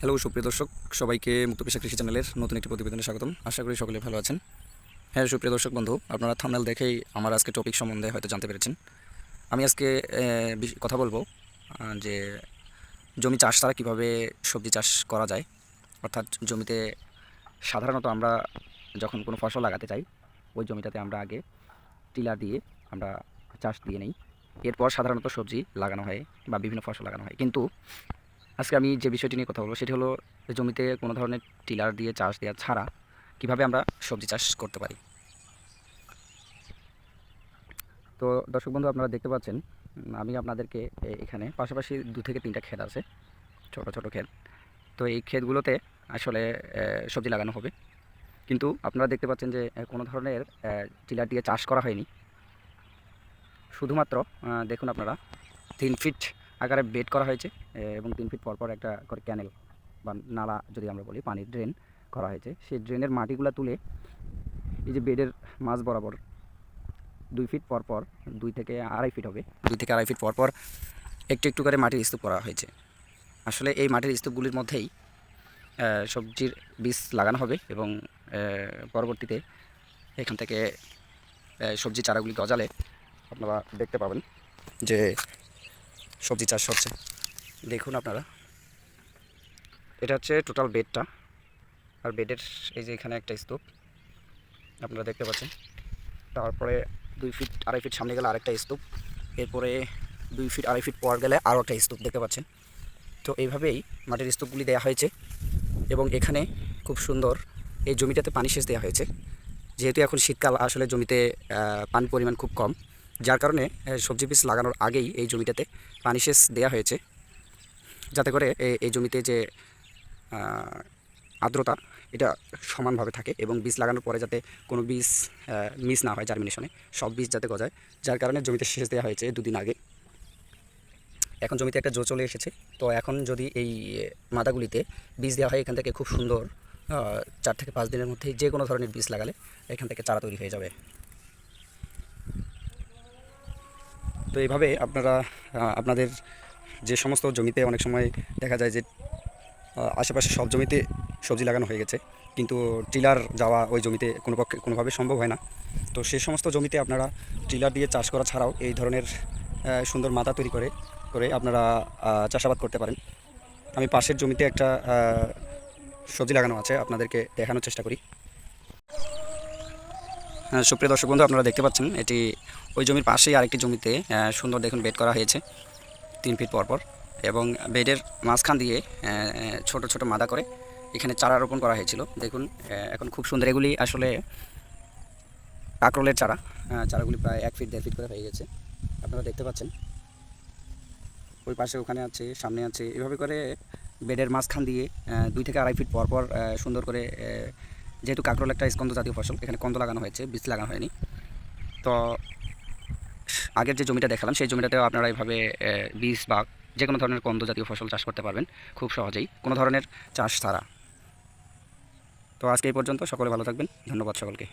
Hello সুপ্রিয় দর্শক, সবাইকে মুক্ত পেশা কৃষি চ্যানেলের নতুন একটি প্রতিবেদনে স্বাগতম। আশা করি সকলে ভালো আছেন। হ্যাঁ সুপ্রিয় দর্শক বন্ধু, আপনারা থাম্বনেল দেখেই আমার আজকে টপিক সম্বন্ধে হয়তো জানতে পেরেছেন। আমি আজকে কথা বলবো যে জমি চাষ ছাড়া কীভাবে সবজি চাষ করা যায়। অর্থাৎ জমিতে সাধারণত আমরা যখন কোনো ফসল লাগাতে চাই, ওই জমিটাতে আমরা আগে টিলার দিয়ে আমরা চাষ দিয়ে নেই, এরপর সাধারণত সবজি লাগানো হয় বা বিভিন্ন ফসল লাগানো হয়। কিন্তু আজকে আমি যে বিষয়টি নিয়ে কথা বলবো সেটি হলো জমিতে কোনো ধরনের টিলার দিয়ে চাষ দেওয়া ছাড়া কিভাবে আমরা সবজি চাষ করতে পারি। তো দর্শক বন্ধু, আপনারা দেখতে পাচ্ছেন আমি আপনাদেরকে এখানে পাশাপাশি 2 থেকে 3টা ক্ষেত আছে, ছোট ছোট ক্ষেত। তো এই ক্ষেতগুলোতে আসলে সবজি লাগানো হবে, কিন্তু আপনারা দেখতে পাচ্ছেন যে কোনো ধরনের টিলার দিয়ে চাষ করা হয়নি। শুধুমাত্র দেখুন আপনারা 3 ফিট আকারে বেড করা হয়েছে এবং 3 ফিট পরপর একটা করে ক্যানেল বা নালা যদি আমরা বলি, পানির ড্রেন করা হয়েছে। সেই ড্রেনের মাটিগুলো তুলে এই যে বেডের মাঝ বরাবর 2 ফিট পরপর 2 থেকে আড়াই ফিট হবে, 2 থেকে আড়াই ফিট পরপর একটু একটু করে মাটির স্তূপ করা হয়েছে। আসলে এই মাটির স্তূপগুলির মধ্যেই সবজির বীজ লাগানো হবে এবং পরবর্তীতে এখান থেকে সবজি চারাগুলি গজালে আপনারা দেখতে পাবেন যে সবজি চাষ হচ্ছে। দেখুন আপনারা, এটা হচ্ছে টোটাল বেডটা। আর বেডের এই যে এখানে একটা স্তূপ আপনারা দেখতে পাচ্ছেন। তারপরে 2 ফিট আড়াই ফিট সামনে গেলে আরেকটা স্তূপ, এরপরে 2 ফিট আড়াই ফিট পর গেলে আরও একটা স্তূপ দেখতে পাচ্ছেন। তো এইভাবেই মাটির স্তূপগুলি দেওয়া হয়েছে এবং এখানে খুব সুন্দর এই জমিটাতে পানি সেচ দেওয়া হয়েছে। যেহেতু এখন শীতকাল, আসলে জমিতে পানির পরিমাণ খুব কম, যার কারণে সবজি বীজ লাগানোর আগেই এই জমিটাতে পানি সেচ দেওয়া হয়েছে, যাতে করে এই জমিতে যে আর্দ্রতা এটা সমানভাবে থাকে এবং বীজ লাগানোর পরে যাতে কোনো বীজ মিস না হয় জার্মিনেশনে, সব বীজ যাতে গজায়। যার কারণে জমিতে সেচ দেওয়া হয়েছে 2 দিন আগে। এখন জমিতে একটা জো চলে এসেছে। তো এখন যদি এই মাদাগুলিতে বীজ দেওয়া হয়, এখান থেকে খুব সুন্দর 4 থেকে 5 দিনের মধ্যেই যে কোনো ধরনের বীজ লাগালে এখান থেকে চারা তৈরি হয়ে যাবে। তো এইভাবে আপনারা আপনাদের যে সমস্ত জমিতে অনেক সময় দেখা যায় যে আশেপাশে সব জমিতে সবজি লাগানো হয়ে গেছে, কিন্তু টিলার যাওয়া ওই জমিতে কোনোভাবে সম্ভব হয় না। তো সেই সমস্ত জমিতে আপনারা টিলার দিয়ে চাষ করা ছাড়াও এই ধরনের সুন্দর মাথা তৈরি করে করে আপনারা চাষাবাদ করতে পারেন। আমি পাশের জমিতে একটা সবজি লাগানো আছে, আপনাদেরকে দেখানোর চেষ্টা করি। সুপ্রিয় দর্শক বন্ধু, আপনারা দেখতে পাচ্ছেন এটি ওই জমির পাশেই আরেকটি জমিতে সুন্দর দেখুন বেড করা হয়েছে 3 ফিট পরপর, এবং বেডের মাঝখান দিয়ে ছোট ছোট মাদা করে এখানে চারা রোপণ করা হয়েছিল। দেখুন এখন খুব সুন্দর, এগুলি আসলে কাঁকরোলের চারা। চারাগুলি প্রায় 1 ফিট 1.5 ফিট করে হয়ে গেছে, আপনারা দেখতে পাচ্ছেন। ওই পাশে ওখানে আছে, সামনে আছে, এভাবে করে বেডের মাঝখান দিয়ে 2 থেকে আড়াই ফিট পরপর সুন্দর করে, যেহেতু কাঁকরোল একটা স্কন্দ জাতীয় ফসল, এখানে কন্দ লাগানো হয়েছে, বীজ লাগানো হয়নি। তো আগের যে জমিটা দেখালাম সেই জমিটাতেও আপনারা এইভাবে বীজ বা যে কোনো ধরনের কন্দ জাতীয় ফসল চাষ করতে পারবেন খুব সহজেই, কোনো ধরনের চাষ ছাড়া। তো আজকে এই পর্যন্ত, সকলে ভালো থাকবেন, ধন্যবাদ সকলকে।